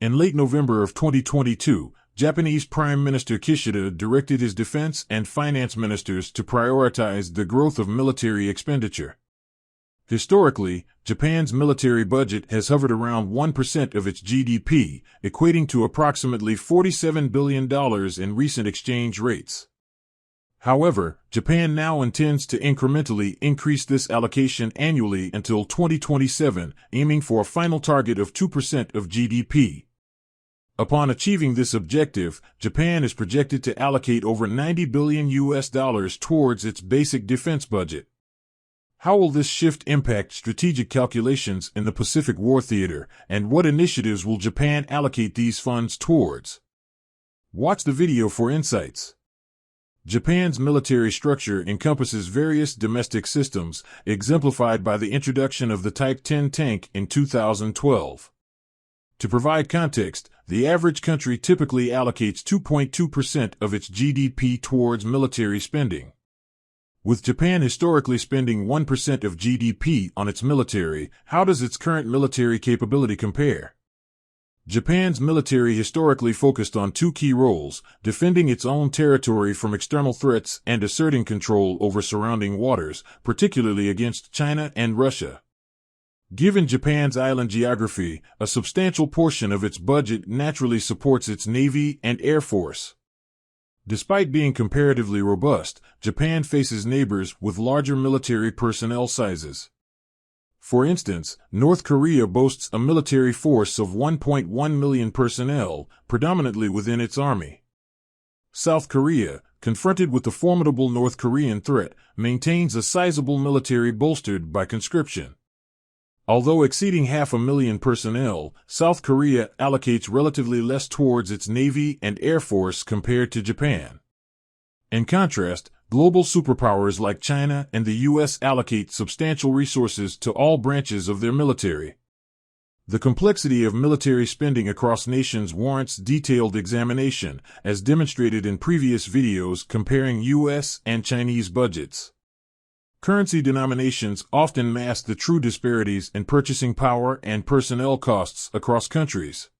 In late November of 2022, Japanese Prime Minister Kishida directed his defense and finance ministers to prioritize the growth of military expenditure. Historically, Japan's military budget has hovered around 1% of its GDP, equating to approximately $47 billion in recent exchange rates. However, Japan now intends to incrementally increase this allocation annually until 2027, aiming for a final target of 2% of GDP. Upon achieving this objective, Japan is projected to allocate over $90 billion towards its basic defense budget. How will this shift impact strategic calculations in the Pacific War theater, and what initiatives will Japan allocate these funds towards? Watch the video for insights. Japan's military structure encompasses various domestic systems, exemplified by the introduction of the Type 10 tank in 2012. To provide context, the average country typically allocates 2.2% of its GDP towards military spending. With Japan historically spending 1% of GDP on its military, how does its current military capability compare? Japan's military historically focused on two key roles: defending its own territory from external threats and asserting control over surrounding waters, particularly against China and Russia. Given Japan's island geography, a substantial portion of its budget naturally supports its Navy and Air Force. Despite being comparatively robust, Japan faces neighbors with larger military personnel sizes. For instance, North Korea boasts a military force of 1.1 million personnel, predominantly within its army. South Korea, confronted with the formidable North Korean threat, maintains a sizable military bolstered by conscription. Although exceeding 500,000 personnel, South Korea allocates relatively less towards its Navy and Air Force compared to Japan. In contrast, global superpowers like China and the U.S. allocate substantial resources to all branches of their military. The complexity of military spending across nations warrants detailed examination, as demonstrated in previous videos comparing U.S. and Chinese budgets. Currency denominations often mask the true disparities in purchasing power and personnel costs across countries.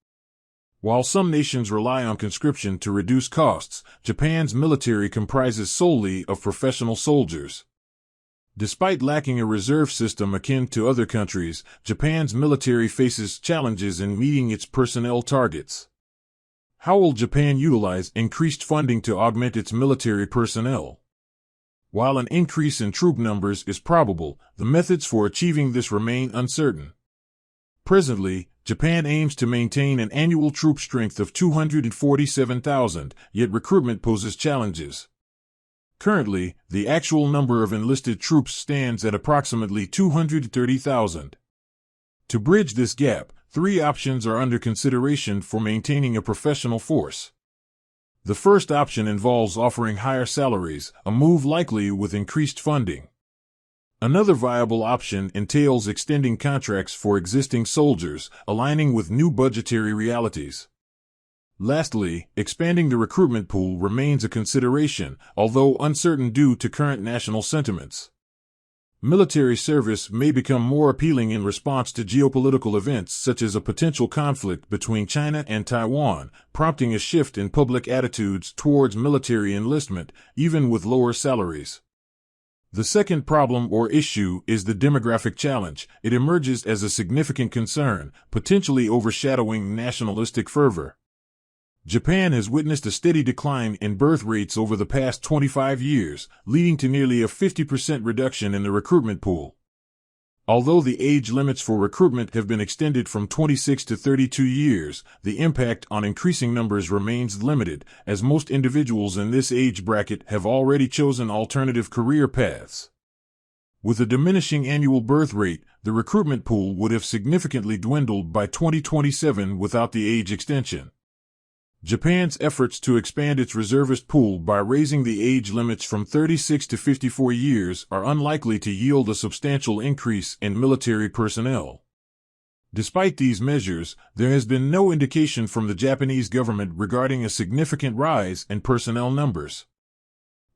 While some nations rely on conscription to reduce costs, Japan's military comprises solely of professional soldiers. Despite lacking a reserve system akin to other countries, Japan's military faces challenges in meeting its personnel targets. How will Japan utilize increased funding to augment its military personnel? While an increase in troop numbers is probable, the methods for achieving this remain uncertain. Presently, Japan aims to maintain an annual troop strength of 247,000, yet recruitment poses challenges. Currently, the actual number of enlisted troops stands at approximately 230,000. To bridge this gap, three options are under consideration for maintaining a professional force. The first option involves offering higher salaries, a move likely with increased funding. Another viable option entails extending contracts for existing soldiers, aligning with new budgetary realities. Lastly, expanding the recruitment pool remains a consideration, although uncertain due to current national sentiments. Military service may become more appealing in response to geopolitical events such as a potential conflict between China and Taiwan, prompting a shift in public attitudes towards military enlistment, even with lower salaries. The second problem or issue is the demographic challenge. It emerges as a significant concern, potentially overshadowing nationalistic fervor. Japan has witnessed a steady decline in birth rates over the past 25 years, leading to nearly a 50% reduction in the recruitment pool. Although the age limits for recruitment have been extended from 26 to 32 years, the impact on increasing numbers remains limited, as most individuals in this age bracket have already chosen alternative career paths. With a diminishing annual birth rate, the recruitment pool would have significantly dwindled by 2027 without the age extension. Japan's efforts to expand its reservist pool by raising the age limits from 36 to 54 years are unlikely to yield a substantial increase in military personnel. Despite these measures, there has been no indication from the Japanese government regarding a significant rise in personnel numbers.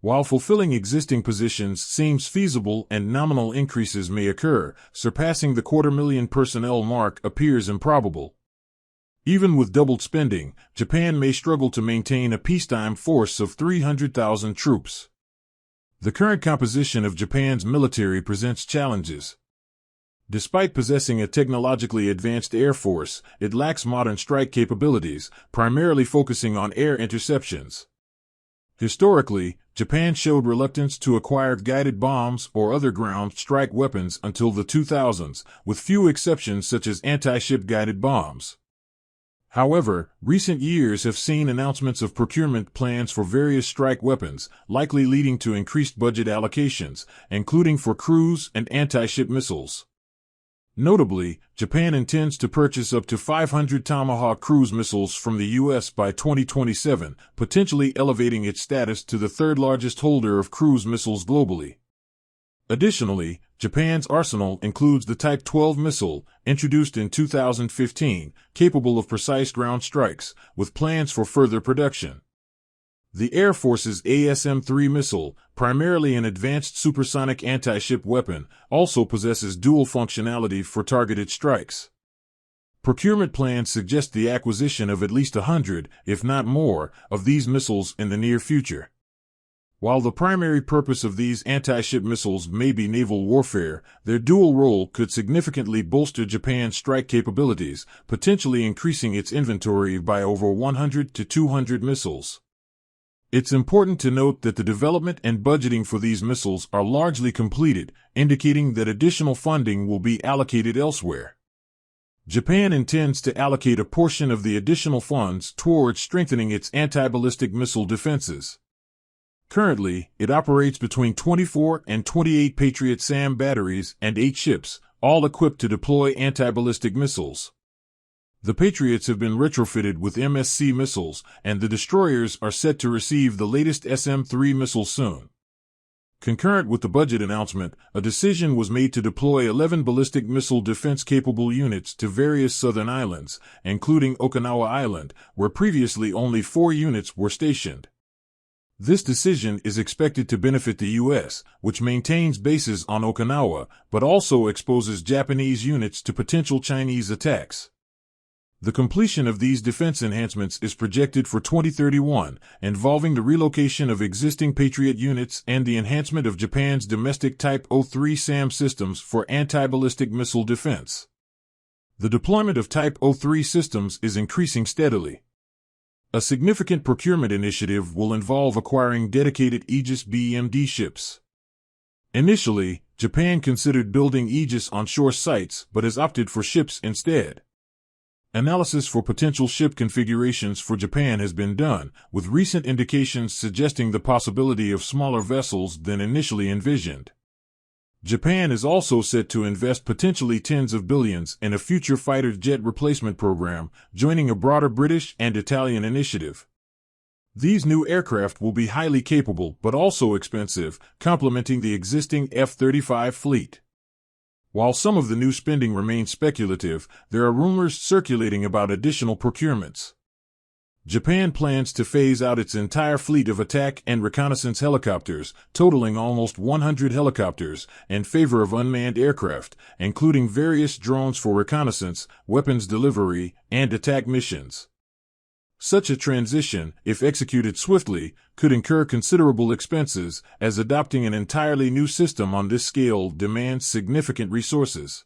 While fulfilling existing positions seems feasible and nominal increases may occur, surpassing the 250,000 personnel mark appears improbable. Even with doubled spending, Japan may struggle to maintain a peacetime force of 300,000 troops. The current composition of Japan's military presents challenges. Despite possessing a technologically advanced air force, it lacks modern strike capabilities, primarily focusing on air interceptions. Historically, Japan showed reluctance to acquire guided bombs or other ground strike weapons until the 2000s, with few exceptions such as anti-ship guided bombs. However, recent years have seen announcements of procurement plans for various strike weapons, likely leading to increased budget allocations, including for cruise and anti-ship missiles. Notably, Japan intends to purchase up to 500 Tomahawk cruise missiles from the U.S. by 2027, potentially elevating its status to the third-largest holder of cruise missiles globally. Additionally, Japan's arsenal includes the Type 12 missile, introduced in 2015, capable of precise ground strikes, with plans for further production. The Air Force's ASM-3 missile, primarily an advanced supersonic anti-ship weapon, also possesses dual functionality for targeted strikes. Procurement plans suggest the acquisition of at least 100, if not more, of these missiles in the near future. While the primary purpose of these anti-ship missiles may be naval warfare, their dual role could significantly bolster Japan's strike capabilities, potentially increasing its inventory by over 100 to 200 missiles. It's important to note that the development and budgeting for these missiles are largely completed, indicating that additional funding will be allocated elsewhere. Japan intends to allocate a portion of the additional funds towards strengthening its anti-ballistic missile defenses. Currently, it operates between 24 and 28 Patriot SAM batteries and 8 ships, all equipped to deploy anti-ballistic missiles. The Patriots have been retrofitted with MSC missiles, and the destroyers are set to receive the latest SM-3 missile soon. Concurrent with the budget announcement, a decision was made to deploy 11 ballistic missile defense-capable units to various southern islands, including Okinawa Island, where previously only 4 units were stationed. This decision is expected to benefit the U.S., which maintains bases on Okinawa, but also exposes Japanese units to potential Chinese attacks. The completion of these defense enhancements is projected for 2031, involving the relocation of existing Patriot units and the enhancement of Japan's domestic Type 03 SAM systems for anti-ballistic missile defense. The deployment of Type 03 systems is increasing steadily. A significant procurement initiative will involve acquiring dedicated Aegis BMD ships. Initially, Japan considered building Aegis on shore sites but has opted for ships instead. Analysis for potential ship configurations for Japan has been done, with recent indications suggesting the possibility of smaller vessels than initially envisioned. Japan is also set to invest potentially tens of billions in a future fighter jet replacement program, joining a broader British and Italian initiative. These new aircraft will be highly capable but also expensive, complementing the existing F-35 fleet. While some of the new spending remains speculative, there are rumors circulating about additional procurements. Japan plans to phase out its entire fleet of attack and reconnaissance helicopters, totaling almost 100 helicopters, in favor of unmanned aircraft, including various drones for reconnaissance, weapons delivery, and attack missions. Such a transition, if executed swiftly, could incur considerable expenses, as adopting an entirely new system on this scale demands significant resources.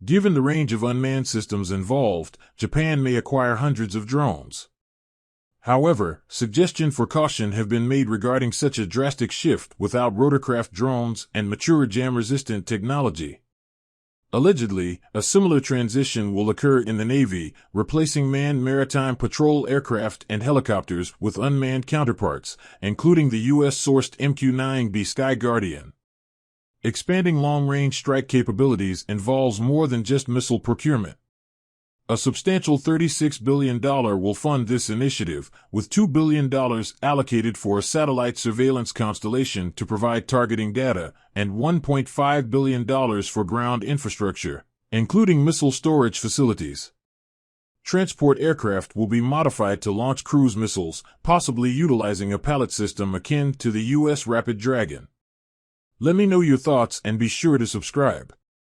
Given the range of unmanned systems involved, Japan may acquire hundreds of drones. However, suggestions for caution have been made regarding such a drastic shift without rotorcraft drones and mature jam-resistant technology. Allegedly, a similar transition will occur in the Navy, replacing manned maritime patrol aircraft and helicopters with unmanned counterparts, including the U.S.-sourced MQ-9B Sky Guardian. Expanding long-range strike capabilities involves more than just missile procurement. A substantial $36 billion will fund this initiative, with $2 billion allocated for a satellite surveillance constellation to provide targeting data, and $1.5 billion for ground infrastructure, including missile storage facilities. Transport aircraft will be modified to launch cruise missiles, possibly utilizing a pallet system akin to the U.S. Rapid Dragon. Let me know your thoughts and be sure to subscribe.